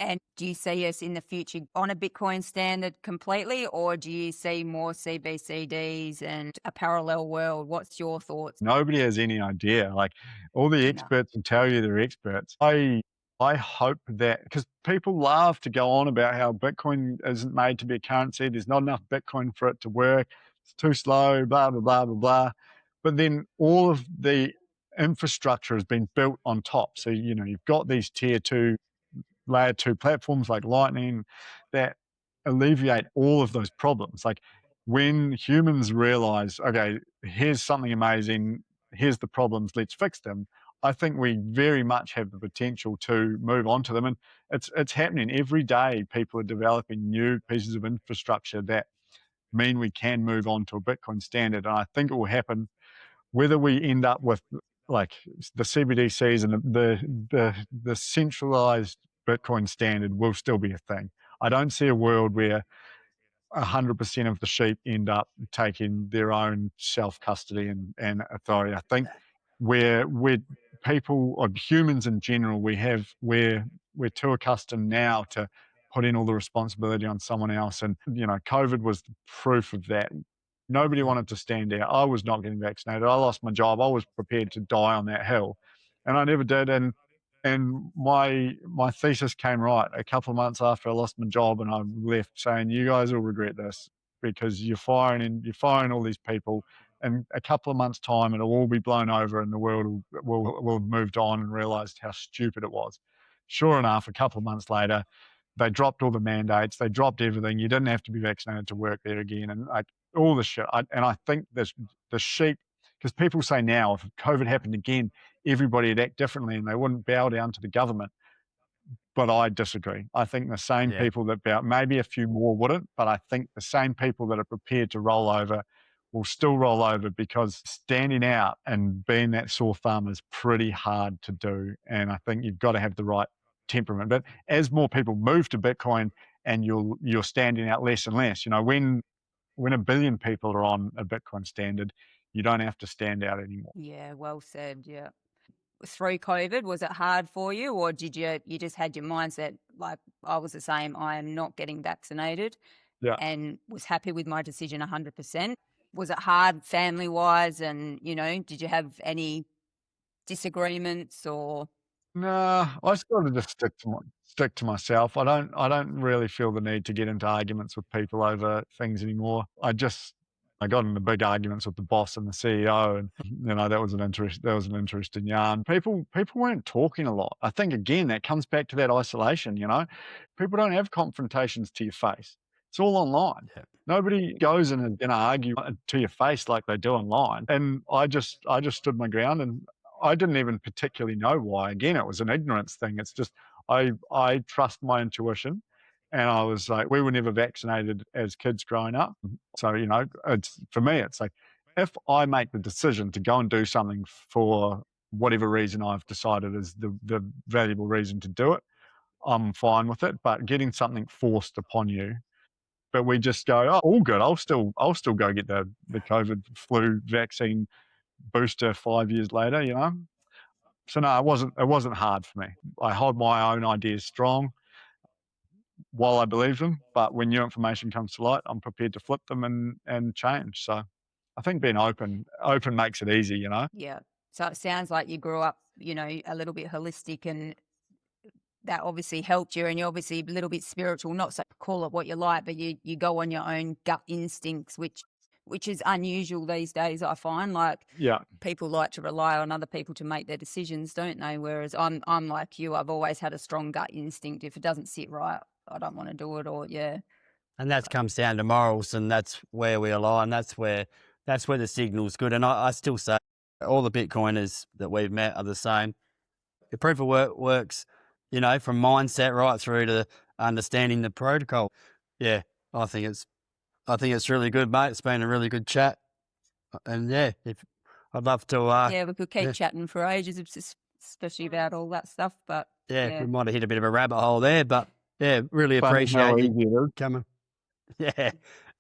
And do you see us in the future on a Bitcoin standard completely, or do you see more CBCDs and a parallel world? What's your thoughts? Nobody has any idea. Like all the No. experts will tell you they're experts. I hope that because people love to go on about how Bitcoin isn't made to be a currency. There's not enough Bitcoin for it to work. It's too slow. Blah blah blah blah blah. But then all of the infrastructure has been built on top. So you've got these tier two, layer two platforms like Lightning that alleviate all of those problems. Like when humans realize, okay, here's something amazing, here's the problems, let's fix them. I think we very much have the potential to move on to them. And it's happening every day. People are developing new pieces of infrastructure that mean we can move on to a Bitcoin standard. And I think it will happen whether we end up with like the CBDCs and the centralized Bitcoin standard will still be a thing. I don't see a world where 100% of the sheep end up taking their own self custody and authority. I think we're people or humans in general, we're too accustomed now to put in all the responsibility on someone else. And COVID was the proof of that. Nobody Mhm. wanted to stand out. I was not getting vaccinated. I lost my job. I was prepared to die on that hill, and I never did. And my thesis came right a couple of months after I lost my job, and I left saying, "You guys will regret this because you're firing all these people. In a couple of months' time, it'll all be blown over, and the world will have moved on and realised how stupid it was." Sure enough, a couple of months later, they dropped all the mandates. They dropped everything. You didn't have to be vaccinated to work there again, and like all the shit. And I think this the sheep because people say now if COVID happened again, everybody would act differently and they wouldn't bow down to the government. But I disagree. I think the same Yeah. people that bow, maybe a few more wouldn't, but I think the same people that are prepared to roll over will still roll over because standing out and being that sore thumb is pretty hard to do. And I think you've got to have the right temperament. But as more people move to Bitcoin and you're standing out less and less, when a billion people are on a Bitcoin standard, you don't have to stand out anymore. Yeah, well said. Yeah. Through COVID, was it hard for you, or did you just had your mindset like I was the same? I am not getting vaccinated, Yeah. and was happy with my decision 100%. Was it hard family wise, and did you have any disagreements or? No, I sort of just stick to myself. I don't really feel the need to get into arguments with people over things anymore. I got into big arguments with the boss and the CEO, and that was an interesting yarn. People weren't talking a lot. I think again that comes back to that isolation. People don't have confrontations to your face. It's all online. Yeah. Nobody goes and is going to argue to your face like they do online. And I just stood my ground, and I didn't even particularly know why. Again, it was an ignorance thing. It's just I trust my intuition, and I was like, we were never vaccinated as kids growing up, so it's for me. It's like if I make the decision to go and do something for whatever reason I've decided is the valuable reason to do it, I'm fine with it. But getting something forced upon you, but we just go, oh, all good. I'll still go get the COVID flu vaccine booster 5 years later. So no, it wasn't hard for me. I hold my own ideas strong while I believe them, but when new information comes to light, I'm prepared to flip them and change. So I think being open makes it easy. Yeah. So it sounds like you grew up, a little bit holistic, and that obviously helped you, and you're obviously a little bit spiritual, not so call it what you like, but you go on your own gut instincts, which is unusual these days, I find. Like, Yeah. people like to rely on other people to make their decisions, don't they? Whereas I'm like you, I've always had a strong gut instinct. If it doesn't sit right, I don't want to do it, or yeah. And that comes down to morals, and that's where we align. That's where the signal's good. And I still say all the Bitcoiners that we've met are the same. The proof of work works, from mindset right through to understanding the protocol. Yeah, I think it's really good, mate. It's been a really good chat. And yeah, I'd love to. Yeah, we could keep chatting for ages, especially about all that stuff. But we might have hit a bit of a rabbit hole there, but yeah, really Funny how appreciate easy it you is. coming. Yeah,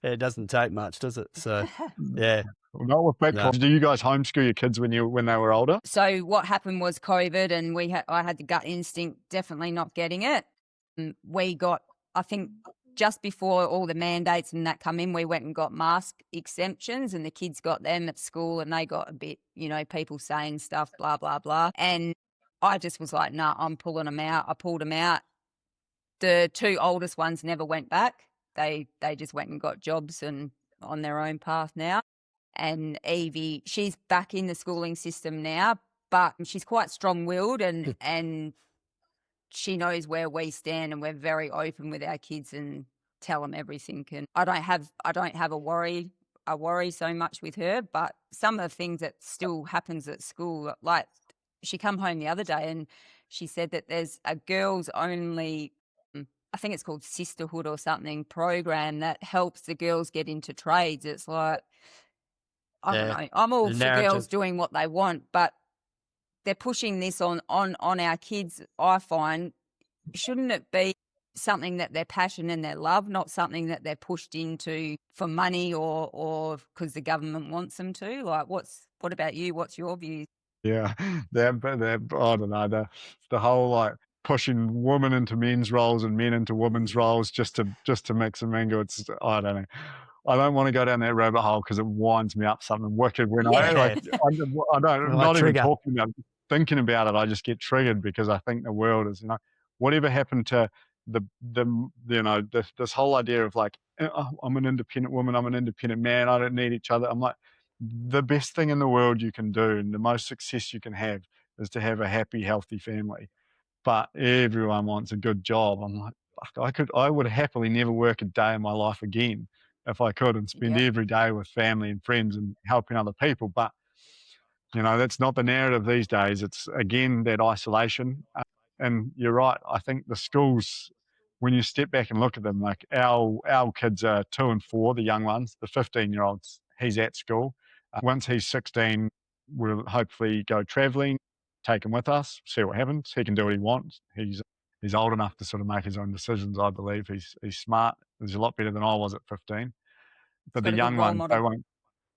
it doesn't take much, does it? So yeah. Well, not with Bitcoin. No. Do you guys homeschool your kids when they were older? So what happened was COVID, and I had the gut instinct, definitely not getting it. And we got, I think, just before all the mandates and that come in, we went and got mask exemptions, and the kids got them at school, and they got a bit, people saying stuff, blah, blah, blah. And I just was like, nah, I'm pulling them out. I pulled them out. The two oldest ones never went back. They just went and got jobs and on their own path now. And Evie, she's back in the schooling system now, but she's quite strong-willed, and she knows where we stand, and we're very open with our kids and tell them everything. And I don't have a worry so much with her, but some of the things that still happens at school, like she come home the other day and she said that there's a girls only, I think it's called Sisterhood or something, program that helps the girls get into trades. It's like, I don't know. I'm all for girls doing what they want, but they're pushing this on our kids, I find. Shouldn't it be something that they're passionate and they love, not something that they're pushed into for money or because the government wants them to? Like, what about you? What's your view? Yeah, I don't know, the whole, like, pushing women into men's roles and men into women's roles just to mix and mingle. It's, I don't know. I don't want to go down that rabbit hole because it winds me up something wicked when I Yeah. like, I don't, Like not even trigger. talking about it, thinking about it, I just get triggered because I think the world is, whatever happened to the this whole idea of like, oh, I'm an independent woman, I'm an independent man, I don't need each other. I'm like, the best thing in the world you can do and the most success you can have is to have a happy, healthy family. But everyone wants a good job. I'm like, fuck, I would happily never work a day in my life again if I could and spend Yep. every day with family and friends and helping other people. But that's not the narrative these days. It's again that isolation. And you're right. I think the schools, when you step back and look at them, like our kids are 2 and 4, the young ones, the 15-year-olds, he's at school. Once he's 16, we'll hopefully go traveling, take him with us, see what happens. He can do what he wants. He's old enough to sort of make his own decisions, I believe. He's smart. He's a lot better than I was at 15. But the Got a good young role ones, they model.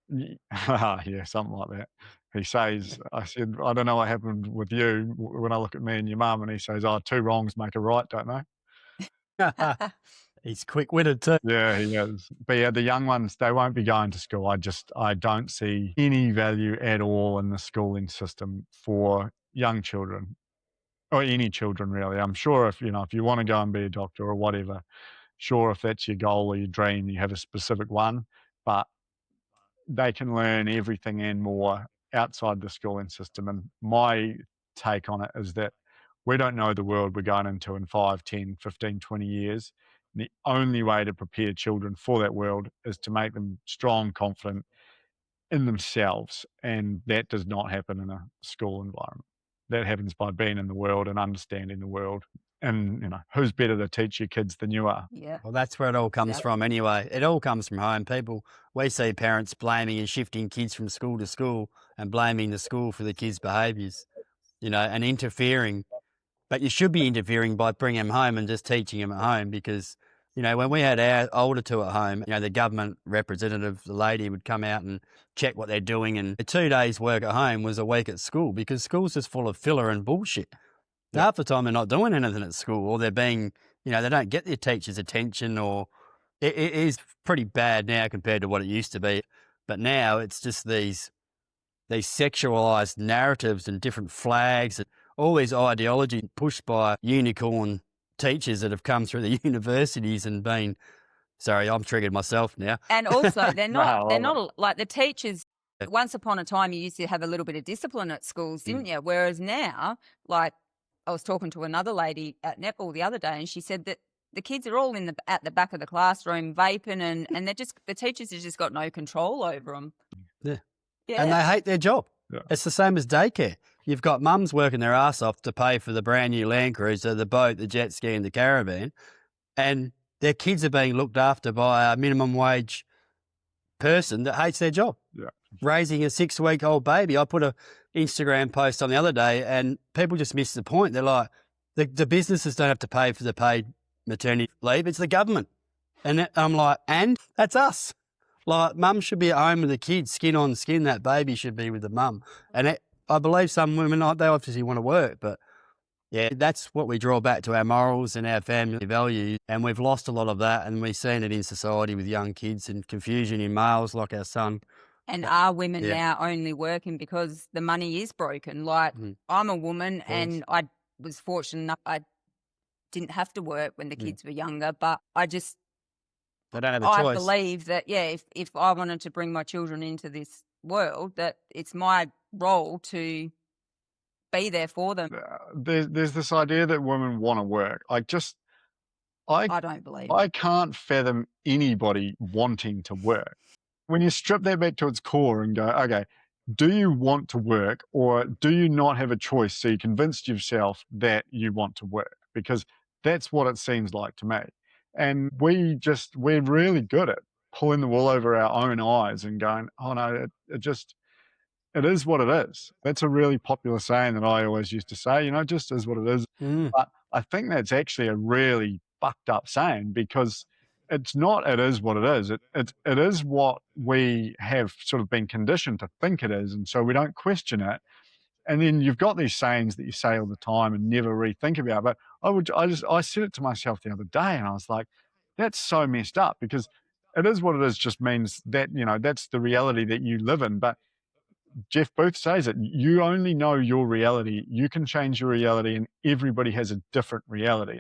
won't. Yeah, something like that. He says, I said, I don't know what happened with you when I look at me and your mum, and he says, oh, 2 wrongs make a right, don't they? He's quick-witted too. Yeah, he is. But yeah, the young ones, they won't be going to school. I don't see any value at all in the schooling system for young children or any children really. I'm sure if you want to go and be a doctor or whatever, sure, if that's your goal or your dream, you have a specific one, but they can learn everything and more outside the schooling system. And my take on it is that we don't know the world we're going into in 5, 10, 15, 20 years. And the only way to prepare children for that world is to make them strong, confident in themselves. And that does not happen in a school environment. That happens by being in the world and understanding the world. And, who's better to teach your kids than you are? Yeah. Well, that's where it all comes from anyway. It all comes from home. We see parents blaming and shifting kids from school to school and blaming the school for the kids' behaviours, and interfering. But you should be interfering by bringing them home and just teaching them at home because, when we had our older two at home, the government representative, the lady, would come out and check what they're doing. And 2 days work at home was a week at school because school's just full of filler and bullshit. Yep. Half the time they're not doing anything at school, or they're being, they don't get their teacher's attention, or it is pretty bad now compared to what it used to be. But now it's just these these sexualized narratives and different flags and all these ideologies pushed by unicorn teachers that have come through the universities and been, sorry, I'm triggered myself now. And also, they're No, I not, they're love not like the teachers. Once upon a time, you used to have a little bit of discipline at schools, didn't you? Whereas now, like I was talking to another lady at netball the other day, and she said that the kids are all at the back of the classroom vaping, and they're just, the teachers have just got no control over them. Yeah. Yeah. And they hate their job. Yeah. It's the same as daycare. You've got mums working their ass off to pay for the brand new Land Cruiser, the boat, the jet ski and the caravan, and their kids are being looked after by a minimum wage person that hates their job. Yeah. Raising a 6-week-old baby. I put a Instagram post on the other day and people just miss the point. They're like, the businesses don't have to pay for the paid maternity leave. It's the government. And I'm like, and that's us. Like, mum should be at home with the kids, skin on skin. That baby should be with the mum. And I believe some women, they obviously want to work, but yeah, that's what we draw back to our morals and our family values. And we've lost a lot of that. And we've seen it in society with young kids and confusion in males like our son. And are women now only working because the money is broken? Like, I'm a woman and I was fortunate enough I didn't have to work when the kids were younger, but I just, they don't have a choice. I believe that, if I wanted to bring my children into this world, that it's my role to be there for them. There's this idea that women want to work. I don't believe I can't fathom anybody wanting to work. When you strip that back to its core and go, okay, do you want to work or do you not have a choice? So you convinced yourself that you want to work, because that's what it seems like to me. And we're really good at pulling the wool over our own eyes and going, oh no, it is what it is. That's a really popular saying that I always used to say, just is what it is. But I think that's actually a really fucked up saying, because it's not, it is what it is. It is what we have sort of been conditioned to think it is. And so we don't question it. And then you've got these sayings that you say all the time and never rethink about. But I said it to myself the other day and I was like, that's so messed up, because it is what it is just means that, that's the reality that you live in. But Jeff Booth says it, you only know your reality. You can change your reality and everybody has a different reality.